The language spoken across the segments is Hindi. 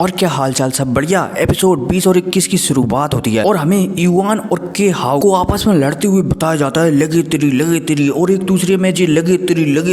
और क्या हालचाल, सब बढ़िया। एपिसोड 20 और 21 की शुरुआत होती है और हमें युआन और के हाउ को आपस में लड़ते हुए बताया जाता है। लगे तेरी और एक दूसरे में जी लगे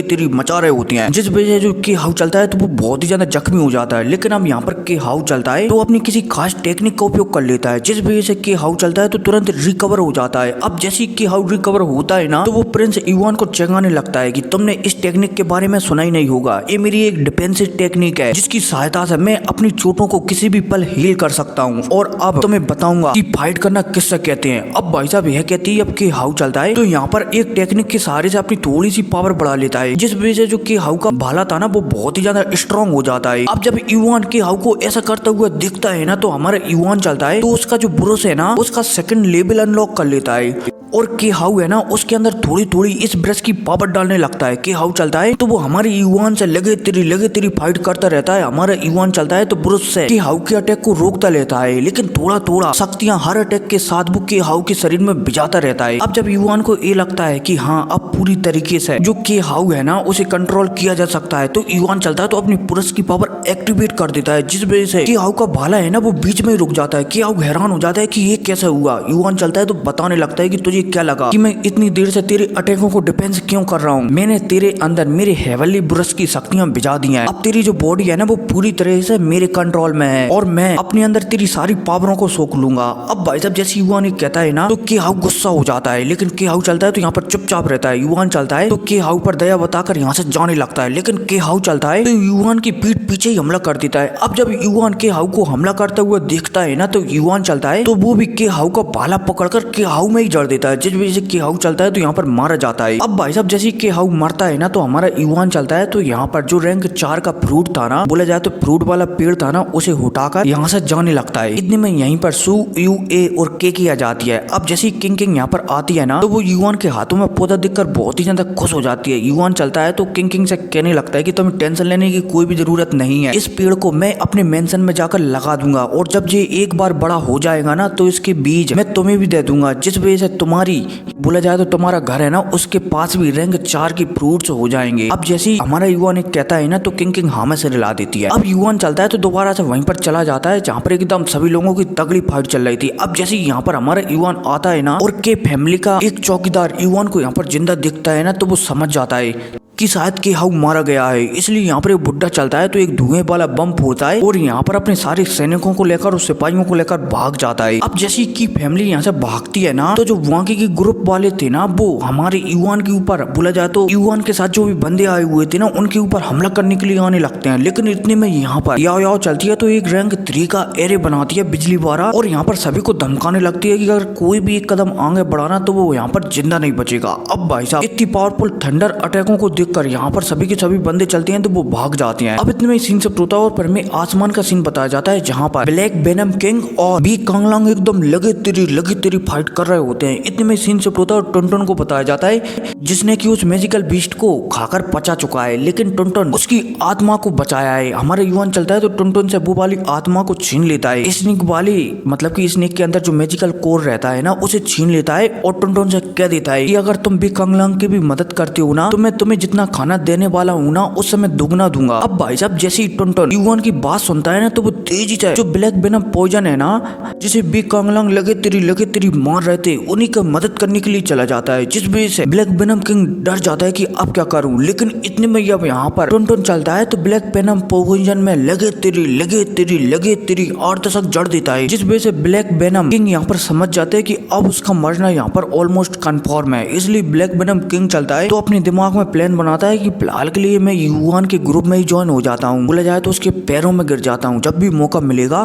तेरी मचा रहे होते हैं, जिस वजह से जो के हाउ चलता है तो वो बहुत ही ज्यादा जख्मी हो जाता है। लेकिन अब यहाँ पर के हाउ चलता है तो अपनी किसी खास टेक्निक का उपयोग कर लेता है, जिस वजह से के हाउ चलता है तो तुरंत रिकवर हो जाता है। अब जैसे ही के हाउ रिकवर होता है ना तो वो प्रिंस युआन को चेंगाने लगता है कि तुमने इस टेक्निक के बारे में सुना ही नहीं होगा। ये मेरी एक डिफेंसिव टेक्निक है जिसकी सहायता से मैं अपनी चोटों को किसी भी पल हील कर सकता हूँ, और अब तुम्हें बताऊंगा कि फाइट करना किससे कहते हैं। अब भाई साहब यह कहती है अब के हाउ चलता है तो यहाँ पर एक टेक्निक के सहारे से अपनी थोड़ी सी पावर बढ़ा लेता है, जिस वजह से जो के हाउ का भाला था ना वो बहुत ही ज्यादा स्ट्रांग हो जाता है। अब जब युआन के हाउ को ऐसा करता हुआ दिखता है ना तो हमारा युआन चलता है तो उसका जो ब्रुस है ना उसका सेकंड लेवल अनलॉक कर लेता है, और के हाउ है ना उसके अंदर थोड़ी थोड़ी इस ब्रश की पावर डालने लगता है। के हाउ चलता है तो वो हमारे युआन से लगे तेरी फाइट करता रहता है। हमारा युआन चलता है तो ब्रुश से के हाउ के अटैक को रोकता रहता है, लेकिन थोड़ा थोड़ा शक्तियां हर अटैक के साथ वो के हाउ के शरीर में भिजाता रहता है। अब जब युआन को ये लगता है कि हाँ अब पूरी तरीके से जो के हाउ है ना उसे कंट्रोल किया जा सकता है तो युआन चलता है तो अपनी ब्रश की पावर एक्टिवेट कर देता है, जिस वजह से के हाउ का भाला है ना वो बीच में ही रुक जाता है। के हाउ हैरान हो जाता है कि ये कैसे हुआ। युआन चलता है तो बताने लगता है कि तुझे क्या लगा कि मैं इतनी देर से तेरे अटैकों को डिफेंस क्यों कर रहा हूँ। मैंने तेरे अंदर मेरे हेवनली ब्रश की शक्तियां भिजा दी हैं। अब तेरी जो बॉडी है ना वो पूरी तरह से मेरे कंट्रोल में है और मैं अपने अंदर तेरी सारी पावरों को सोख लूंगा। अब भाई साहब जैसे युआन ये कहता है ना तो के हाउ गुस्सा हो जाता है, लेकिन के हाउ चलता है तो यहाँ पर चुपचाप रहता है। युआन चलता है तो के हाउ पर दया बताकर यहाँ से जाने लगता है, लेकिन के हाउ चलता है तो युआन की पीठ पीछे ही हमला कर देता है। अब जब युआन के हाउ को हमला करता हुआ देखता है ना तो युआन चलता है तो वो भी के हाउ का भाला पकड़कर के हाउ में ही जड़ देता है, जिस वजह से के हाउ चलता है तो यहाँ पर मारा जाता है। अब भाई साहब जैसे के हाउ मरता है ना तो हमारा युआन चलता है तो यहाँ पर जो रैंक 4 का फ्रूट था ना, बोला जाए तो फ्रूट वाला पेड़ था ना, उसे उठाकर यहाँ से जाने लगता है। इतने में यहीं पर सू यू ए और के की आ जाती है। अब जैसे किंग यहाँ पर आती है ना तो वो युआन के हाथों में पौधा देखकर बहुत ही ज्यादा खुश हो जाती है। युआन चलता है तो किंग से कहने लगता है कि तुम्हें टेंशन लेने की कोई भी जरूरत नहीं है, इस पेड़ को मैं अपने मेंशन में जाकर लगा दूंगा और जब ये एक बार बड़ा हो जाएगा ना तो इसके बीज मैं तुम्हें भी दे दूंगा, जिस वजह से तुम्हारी बोला जाए तो तुम्हारा घर है ना उसके पास भी रैंक 4 की फ्रूट्स हो जाएंगे। अब जैसे ही हमारा युआन एक कहता है ना तो किंग हाँ में से हिला देती है। अब युआन चलता है तो दोबारा से वहीं पर चला जाता है जहाँ पर एकदम सभी लोगों की तगड़ी फाइट चल रही थी। अब जैसे यहाँ पर हमारा युआन आता है ना और के फैमिली का एक चौकीदार युआन को यहाँ पर जिंदा दिखता है ना तो वो समझ जाता है कि शायद के हाउ मारा गया है, इसलिए यहाँ पर एक बुड्ढा चलता है तो एक धुएं वाला बम फोड़ता है और यहाँ पर अपने सारे सैनिकों को लेकर और सिपाहियों को लेकर भाग जाता है। अब जैसी की फैमिली यहाँ से भागती है ना तो जो वहाँ के ग्रुप वाले थे ना वो हमारे युआन के ऊपर बोला जाए तो युआन के साथ जो भी बंदे आए हुए थे ना उनके ऊपर हमला करने के लिए आने लगते हैं। लेकिन इतने में यहाँ पर याओ चलती है तो एक रैंक 3 का एरे बनाती है बिजली वाला और यहाँ पर सभी को धमकाने लगती है कि अगर कोई भी एक कदम आगे बढ़ाना तो वो यहाँ पर जिंदा नहीं बचेगा। अब भाई साहब इतनी पावरफुल थंडर अटैकों को कर यहाँ पर सभी के सभी बंदे चलते हैं तो वो भाग जाते हैं। अब इतने में सीन से होता है और पर में आसमान का सीन बताया जाता है जहाँ पर ब्लैक वेनम किंग और बी कांगलांग एकदम लगे तेरी फाइट कर रहे होते हैं। इतने में सीन से होता है और टुनटुन को बताया जाता है जिसने कि उस मैजिकल बीस्ट को खाकर पचा चुका है, लेकिन टुनटुन उसकी आत्मा को बचाया है। हमारे युआन चलता है तो टुनटुन से वो वाली आत्मा को छीन लेता है। स्नेक वाली मतलब कि स्नेक के अंदर जो मैजिकल कोर रहता है ना उसे छीन लेता है और टुनटुन से कह देता है कि अगर तुम बी कांगलांग की भी मदद करते हो ना तो मैं तुम्हें जितना खाना देने वाला हूँ ना उस समय दुगना दूंगा। अब भाई साहब जैसे ही टुनटुन युआन की बात सुनता है ना तो वो तेजी से जो ब्लैक वेनम पॉइजन है ना जिसे बी कांगलांग लगे तेरी मार रहे थे उन्हीं का मदद करने के लिए चला जाता है, जिस वजह से ब्लैक वेनम किंग डर जाता है कि अब क्या करूं। लेकिन इतने में अब यहाँ पर टुनटुन चलता है तो ब्लैक वेनम पॉइजन में लगे तेरी 8 दशक जड़ देता है, जिस वजह से ब्लैक वेनम किंग यहाँ पर समझ जाते हैं कि अब उसका मरना यहाँ पर ऑलमोस्ट कन्फर्म है। इसलिए ब्लैक वेनम किंग चलता है तो अपने दिमाग में प्लान बनाता है कि फिलहाल के लिए मैं युआन के ग्रुप में ही ज्वाइन हो जाता हूँ। बोला जाए तो उसके पैरों में गिर जाता हूँ, जब भी मौका मिलेगा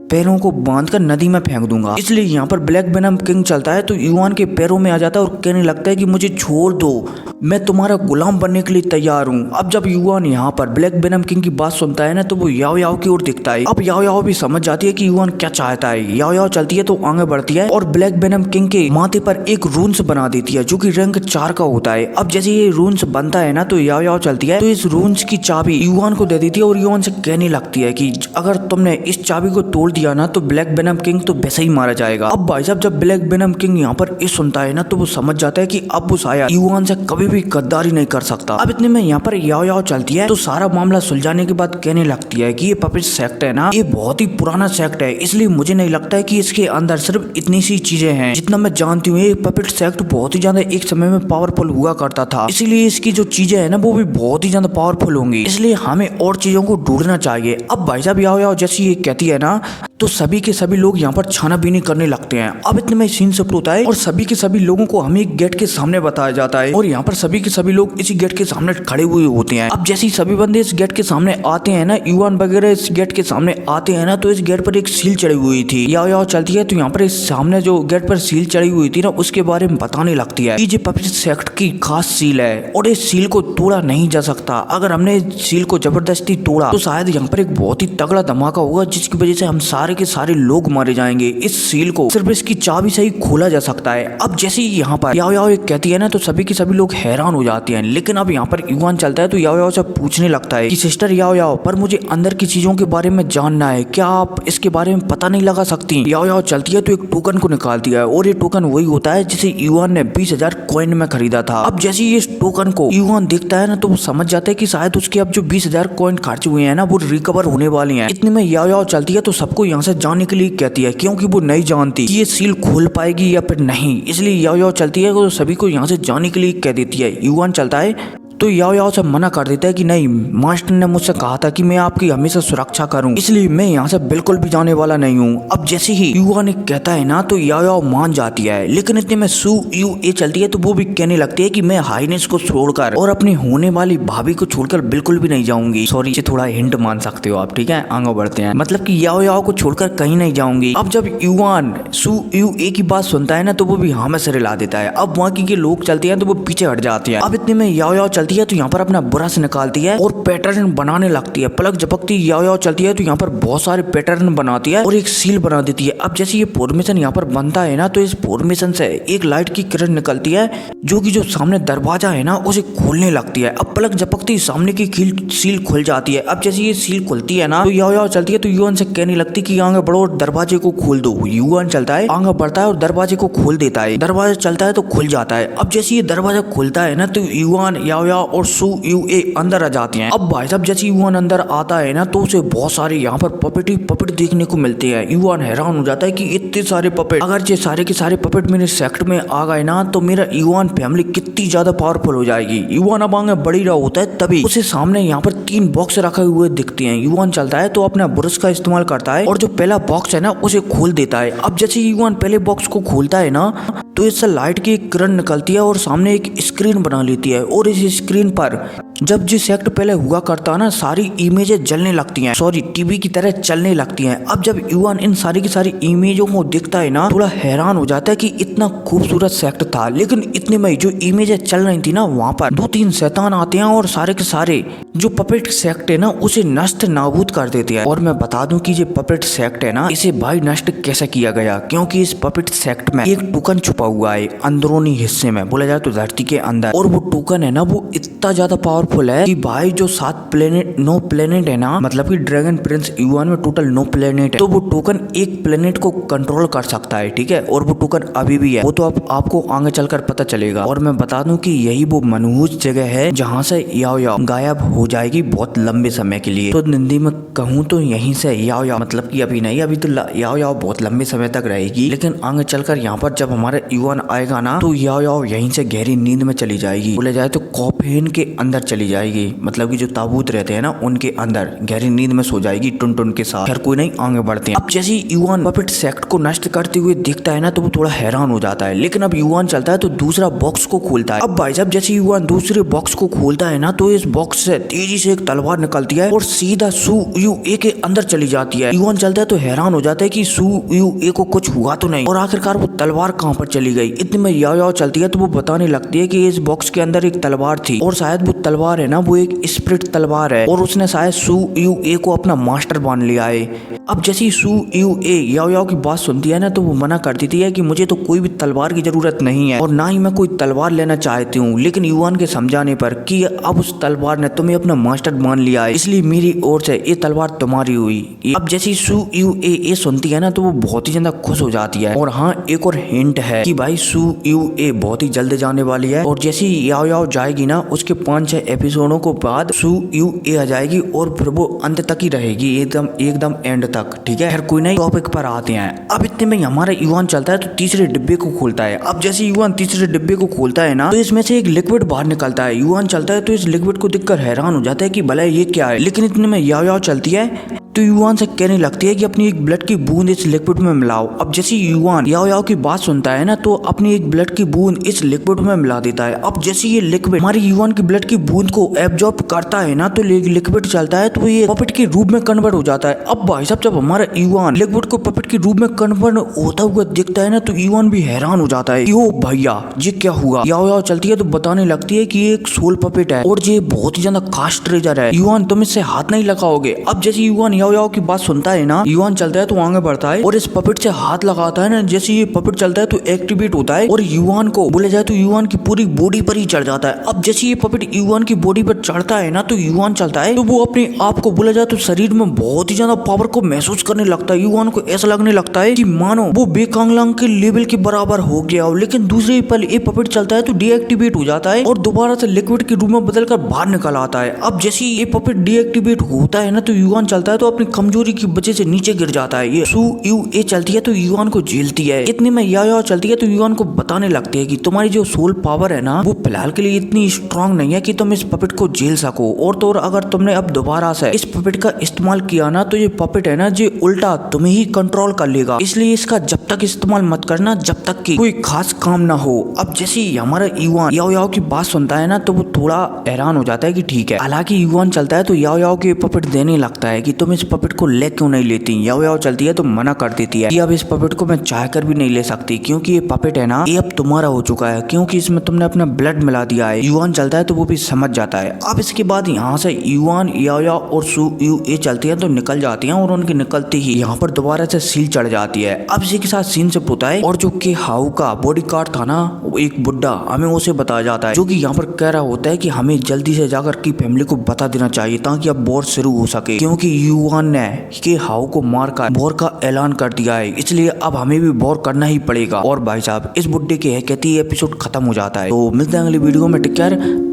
पैरों को बांधकर नदी में फेंक दूंगा। इसलिए यहाँ पर ब्लैक वेनम किंग चलता है तो युआन के पैरों में आ जाता है और कहने लगता है कि मुझे छोड़ दो, मैं तुम्हारा गुलाम बनने के लिए तैयार हूँ। अब जब युआन यहाँ पर ब्लैक वेनम किंग की बात सुनता है ना तो वो याओ की ओर दिखता है। अब याओ भी समझ जाती है कि युआन क्या चाहता है। याओ चलती है तो आगे बढ़ती है और ब्लैक वेनम किंग के माथे पर एक रून्स बना देती है जो कि रैंक 4 का होता है। अब जैसे ये रून्स बनता है ना तो याओ चलती है तो इस रून्स की चाबी युआन को दे देती है और युआन से कहने लगती है कि अगर तुमने इस चाबी को तोड़ दिया दिया ना तो ब्लैक वेनम किंग तो वैसे ही मारा जाएगा। अब भाई साहब जब ब्लैक वेनम किंग यहाँ पर ये सुनता है ना तो वो समझ जाता है कि अब वो शायद युआन से कभी भी गद्दारी नहीं कर सकता। अब इतने में यहाँ पर याओ याओ चलती है तो सारा मामला सुलझाने के बाद कहने लगती है कि ये पपेट सेक्ट है ना, ये बहुत ही पुराना सेक्ट है, इसलिए मुझे नहीं लगता है कि इसके अंदर सिर्फ इतनी सी चीजें हैं। जितना मैं जानती हूँ ये पपेट सेक्ट बहुत ही ज्यादा एक समय में पावरफुल हुआ करता था, इसीलिए इसकी जो चीजें है ना वो भी बहुत ही ज्यादा पावरफुल होंगी, इसलिए हमें और चीजों को ढूंढना चाहिए। अब भाई साहब याओ याओ जैसी ये कहती है ना तो सभी के सभी लोग यहाँ पर छानाबीनी करने लगते हैं। अब इतने में सीन शिफ्ट होता है और सभी के सभी लोगों को हमें एक गेट के सामने बताया जाता है और यहाँ पर सभी के सभी लोग इसी गेट के सामने खड़े हुए होते हैं। अब जैसे ही सभी बंदे इस गेट के सामने आते हैं ना, युआन वगैरह इस गेट के सामने आते हैं ना, तो इस गेट पर एक सील चढ़ी हुई थी। याओ याओ चलती है तो यहाँ पर इस सामने जो गेट पर सील चढ़ी हुई थी ना उसके बारे में बताने लगती है कि ये पपेट सेक्ट की खास सील है और इस सील को तोड़ा नहीं जा सकता। अगर हमने इस सील को जबरदस्ती तोड़ा तो शायद यहाँ पर एक बहुत ही तगड़ा धमाका होगा जिसकी वजह से हम सारे के सारे लोग मारे जाएंगे। इस सील को सिर्फ इसकी चाबी से ही खोला जा सकता है। अब जैसे ही यहाँ पर याओ याओ कहती है ना तो सभी के सभी लोग हैरान हो जाते हैं, लेकिन अब यहाँ पर युआन चलता है तो याओ याओ से पूछने लगता है कि सिस्टर याओ याओ पर मुझे अंदर की चीजों के बारे में जानना है, क्या आप इसके बारे में पता नहीं लगा सकती? याओ याओ चलती है तो एक टोकन को निकालती है और ये टोकन वही होता है जिसे युआन ने 20,000 कॉइन में खरीदा था। अब जैसे ही इस टोकन को युआन देखता है ना तो वो समझ जाता है कि शायद उसके अब जो 20,000 कॉइन खर्च हुए हैं ना वो रिकवर होने वाली हैं। इतने में याओ याओ चलती है तो सबको यहाँ से जाने के लिए कहती है क्योंकि वो नहीं जानती कि ये सील खोल पाएगी या फिर नहीं, इसलिए याओ याओ चलती है तो सभी को यहाँ से जाने के लिए कह देती है। युआन चलता है तो याओ याओ से मना कर देता है कि नहीं, मास्टर ने मुझसे कहा था कि मैं आपकी हमेशा सुरक्षा करूं, इसलिए मैं यहाँ से बिल्कुल भी जाने वाला नहीं हूँ। अब जैसे ही युआन कहता है ना तो याओ याओ मान जाती है, लेकिन इतने में सू यू ए चलती है तो वो भी कहने लगती है कि मैं हाइनेस को छोड़कर और अपनी होने वाली भाभी को छोड़कर बिल्कुल भी नहीं जाऊंगी। सॉरी, थोड़ा हिंट मान सकते हो आप, ठीक है, आगे बढ़ते हैं। मतलब कि याओ याओ को छोड़कर कहीं नहीं जाऊंगी। अब जब युआन सू यू ए की बात सुनता है ना तो वो भी हाँ में सिर हिला देता है। अब वहाँ के लोग चलते हैं तो वो पीछे हट जाते हैं। अब इतने में याओ याओ चलती है तो यहाँ पर अपना ब्रश निकालती है और पैटर्न बनाने लगती है। पलक झपकती याओ याओ चलती है तो यहाँ पर बहुत सारे पैटर्न बनाती है और एक सील बना देती है। अब जैसे ये फॉर्मेशन यहाँ पर बनता है ना तो इस फॉर्मेशन से एक लाइट की किरण निकलती है जो कि जो सामने दरवाजा है ना उसे खोलने लगती है। अब पलक झपकती सामने की सील खुल जाती है। अब जैसे ये सील खुलती है ना तो याओ याओ चलती है तो युआन से कहने लगती कि आगे बढ़ो और दरवाजे को खोल दो। युआन चलता है, आगे बढ़ता है और दरवाजे को खोल देता है। दरवाजा चलता है तो खुल जाता है। अब जैसे ये दरवाजा खुलता है ना तो युआन याओ याओ और सू यू ए अंदर आ जाते हैं। अब भाई साहब जैसे युआन अंदर आता है ना तो उसे बहुत सारे यहाँ पर पपेट ही पपेट देखने को मिलते हैं। युआन हैरान हो जाता है कि इतने सारे पपेट, अगर ये सारे के सारे पपेट मेरे सेक्ट में आ गए ना तो मेरा युआन फैमिली कितनी ज्यादा पावरफुल हो जाएगी। युआन अब आगे बढ़ ही रहा होता है तभी उसे सामने यहाँ पर 3 बॉक्स रखे हुए दिखते हैं। युआन चलता है तो अपना ब्रश का इस्तेमाल करता है और जो पहला बॉक्स है ना उसे खोल देता है। अब जैसे युआन पहले बॉक्स को खोलता है ना तो इससे लाइट की एक किरण निकलती है और सामने एक स्क्रीन बना लेती है और इस स्क्रीन पर जब जिस सेक्ट पहले हुआ करता ना सारी इमेजें जलने लगती हैं, सॉरी टीवी की तरह चलने लगती हैं। अब जब युआन इन सारी की सारी इमेजों को देखता है ना थोड़ा हैरान हो जाता है कि इतना खूबसूरत सेक्ट था, लेकिन इतने में जो इमेजें चल रही थी ना वहाँ पर 2-3 शैतान आते हैं और सारे के सारे जो पपेट सेक्ट है ना उसे नष्ट नाबूद कर देते हैं। और मैं बता दूं कि ये पपेट सेक्ट है ना इसे भाई नष्ट कैसे किया गया, क्योंकि इस पपेट सेक्ट में एक टोकन छुपा हुआ है अंदरूनी हिस्से में, बोला जाए तो धरती के अंदर, और वो टोकन है ना वो इतना ज्यादा पावरफुल है कि भाई जो 7 प्लेनेट 9 प्लेनेट है ना, मतलब कि ड्रैगन प्रिंस युआन में टोटल 9 प्लेनेट है, तो वो टोकन एक प्लेनेट को कंट्रोल कर सकता है, ठीक है। और वो टोकन अभी भी है, वो तो आपको आगे चलकर पता चलेगा। और मैं बता दूं कि यही वो मनहूस जगह है जहाँ से याओ याओ गायब हो जाएगी बहुत लंबे समय के लिए। तो हिंदी में कहूँ तो यहीं से याओ याओ, मतलब कि अभी नहीं, अभी तो याओ याओ बहुत लंबे समय तक रहेगी, लेकिन आगे चलकर यहाँ पर जब हमारा युआन आएगा ना तो याओ याओ यहीं से गहरी नींद में चली जाएगी, बोले जाए तो कॉफिन के अंदर चली जाएगी, मतलब कि जो ताबूत रहते हैं ना उनके अंदर गहरी नींद में सो जाएगी टुन टुन के साथ। खैर कोई नहीं, आगे बढ़ते हैं। अब जैसे युआन पपेट सेक्ट को नष्ट करते हुए देखता है ना तो वो थोड़ा हैरान हो जाता है, लेकिन अब युआन चलता है तो दूसरा बॉक्स को खोलता है। अब भाई साहब जैसे युआन दूसरे बॉक्स को खोलता है ना तो इस बॉक्स से तेजी से एक तलवार निकलती है और सीधा सू यू ए के अंदर चली जाती है। युआन चलता है तो हैरान हो जाता है कि सू यू ए को कुछ हुआ तो नहीं, और आखिरकार वो तलवार कहाँ पर चली गई। इतने में याओ याओ चलती है तो वो बताने लगती है कि इस बॉक्स के अंदर एक तलवार थी और शायद वो तलवार तलवार है ना वो एक स्पिरिट तलवार है और उसने शायद सू यू ए को अपना मास्टर मान लिया है। अब जैसे सू यू ए याओ याओ की बात सुनती है ना तो वो मना कर देती है कि मुझे तो कोई भी तलवार की जरूरत नहीं है और ना ही मैं कोई तलवार लेना चाहती हूँ, लेकिन युआन के समझाने पर कि अब उस तलवार ने तुम्हें अपना मास्टर मान लिया है, इसलिए मेरी ओर से ये तलवार तुम्हारी हुई। अब जैसे सू यू ए सुनती है ना तो वो बहुत ही ज्यादा खुश हो जाती है। और हाँ, एक और हिंट है कि भाई सू यू ए बहुत ही जल्द जाने वाली है और जैसे याओ याओ जाएगी ना उसके 5-6 एपिसोडों को बाद सू यू ए आ जाएगी और फिर वो अंत तक ही रहेगी, एकदम एंड तक। ठीक है, फिर कोई नई टॉपिक पर आते हैं। अब इतने में हमारा युआन चलता है तो तीसरे डिब्बे को खोलता है। अब जैसे युआन तीसरे डिब्बे को खोलता है ना तो इसमें से एक लिक्विड बाहर निकलता है। युआन चलता है तो इस लिक्विड को देखकर हैरान हो जाता है कि भला ये क्या है, लेकिन इतने में याओ याओ चलती है तो युआन से कहने लगती है कि अपनी एक ब्लड की बूंद इस लिक्विड में मिलाओ। अब जैसे युआन याओ याओ की बात सुनता है ना तो अपनी एक ब्लड की बूंद इस लिक्विड में मिला देता है। अब जैसे ये लिक्विड हमारी युआन की ब्लड की बूंद को एब्जॉर्ब करता है ना तो लिक्विड चलता है तो ये पपेट के रूप में कन्वर्ट हो जाता है। अब भाई साहब जब हमारा युआन लिक्विड को पपेट के रूप में कन्वर्ट होता हुआ दिखता है ना तो युआन भी हैरान हो जाता है कि ओ भैया ये क्या हुआ। याओ याओ चलती है तो बताने लगती है कि ये एक सोल पपेट है और ये बहुत ही ज्यादा खास ट्रेजर है, युआन तुम इससे हाथ नहीं लगाओगे। अब जैसे युआन याओ याओ की बात सुनता है ना, युआन चलता है तो आगे बढ़ता है और इस पपेट से हाथ लगाता है ना, जैसे ये पपेट चलता है तो एक्टिवेट होता है और युआन को बोले जाए तो युआन की पूरी बॉडी पर ही चढ़ जाता है। अब जैसे ये पपेट युआन की बॉडी पर चढ़ता है ना तो युआन चलता है तो वो अपने आप को बोला जाए तो शरीर में बहुत ही ज्यादा पावर को महसूस करने लगता है। युआन को ऐसा लगने लगता है कि मानो वो बेकांगलांग के लेवल के बराबर हो गया हो, लेकिन दूसरे पल ये पपेट चलता है तो डीएक्टिवेट हो जाता है और दोबारा से लिक्विड के रूप में बदलकर बाहर निकल आता है। अब जैसे ये पपेट डीएक्टिवेट होता है ना तो युआन चलता है तो अपनी कमजोरी की वजह से नीचे गिर जाता है। ये सू यू ए चलती है तो युआन को झेलती है। इतने में याओ याओ चलती है तो युआन को बताने लगती है कि तुम्हारी जो सोल पावर है ना वो फिलहाल के लिए इतनी स्ट्रांग नहीं है कि तुम इस पपेट को झेल सको और तो और अगर तुमने अब दोबारा से इस पपेट का इस्तेमाल किया ना तो ये पपेट है ना जो उल्टा तुम्हें ही कंट्रोल कर लेगा, इसलिए इसका जब तक इस्तेमाल मत करना जब तक कि कोई खास काम ना हो। अब जैसे हमारा युआन याओ याओ की बात सुनता है ना तो वो थोड़ा हैरान हो जाता है कि ठीक है। हालांकि युआन चलता है तो याओ याओ के पपेट देने लगता है कि तुम इस पपेट को ले क्यों नहीं लेती। याओ याओ चलती है तो मना कर देती है कि अब इस पपेट को मैं चाह कर भी नहीं ले सकती क्योंकि ये पपेट है ना ये अब तुम्हारा हो चुका है, क्योंकि इसमें तुमने अपना ब्लड मिला दिया है। युआन चलता है तो वो भी समझ जाता है। अब इसके बाद यहाँ से युआन याओ याओ और सू यू ए चलती है तो निकल जाती है और उनके निकलते ही यहाँ पर दोबारा से सील चढ़ जाती है। अब इसी के साथ सीन शिफ्ट होता है और जो के हाउ का बॉडी गार्ड था ना वो एक बुड्ढा हमें उसे बताया जाता है जो कि यहाँ पर कह रहा होता है कि हमें जल्दी से जाकर की फैमिली को बता देना चाहिए ताकि अब वॉर शुरू हो सके, क्योंकि युआन ने के हाउ को मारकर वॉर का ऐलान कर दिया है, इसलिए अब हमें भी वॉर करना ही पड़ेगा। और भाई साहब इस बुड्ढे के कहती एपिसोड खत्म हो जाता है। तो मिलते हैं अगली वीडियो में, टेक केयर।